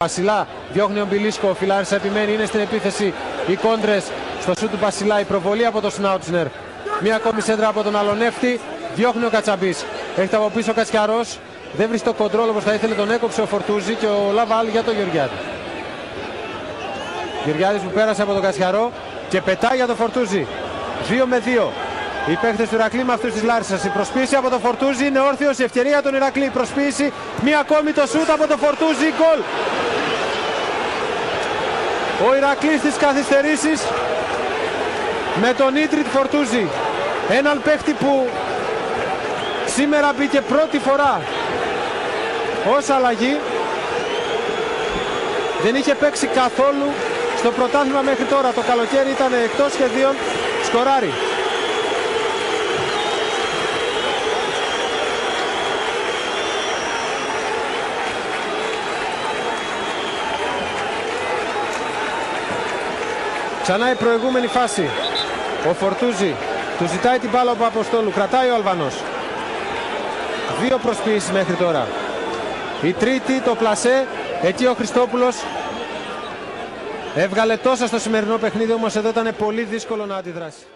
Πασιλά διώχνει ο Μπιλίσκο, ο Φιλάρης επιμένει, είναι στην επίθεση οι κόντρες στο σούτ του Πασιλά, η προβολή από τον Σνάουτσνερ. Μία ακόμη σέντρα από τον Αλονεύτη, διώχνει ο Κατσαμπής. Έρχεται από πίσω ο Κατσιαρός, δεν βρίσκει το κοντρόλ όπως θα ήθελε, τον έκοψε ο Φορτούζη και ο Λαβάλ για τον Γεωργιάδη. Γεωργιάδης που πέρασε από τον Κατσιαρό και πετάει για τον Φορτούζη. 2 με 2. Οι παίχτες του Ηρακλή με αυτούς της Λάρισσας. Η προσποίηση από τον Φορτούζη είναι όρθιος, η ευκαιρία των Ηρακλή. Η προσποίηση, μία ακόμη το σούτ από τον Φορτούζη, γκολ. Ο Ηρακλής στις καθυστερήσεις με τον Ήτριτ Φορτούζη. Έναν παίχτη που σήμερα μπήκε πρώτη φορά ως αλλαγή. Δεν είχε παίξει καθόλου στο πρωτάθλημα μέχρι τώρα. Το καλοκαίρι ήταν εκτός σχεδίων, σκοράρει. Ξανά η προηγούμενη φάση. Ο Φορτούζη του ζητάει την μπάλα από Αποστόλου. Κρατάει ο Αλβανός. 2 προσποίησεις μέχρι τώρα. Η τρίτη, το πλασέ. Εκεί ο Χριστόπουλος έβγαλε τόσα στο σημερινό παιχνίδι, όμως εδώ ήταν πολύ δύσκολο να αντιδράσει.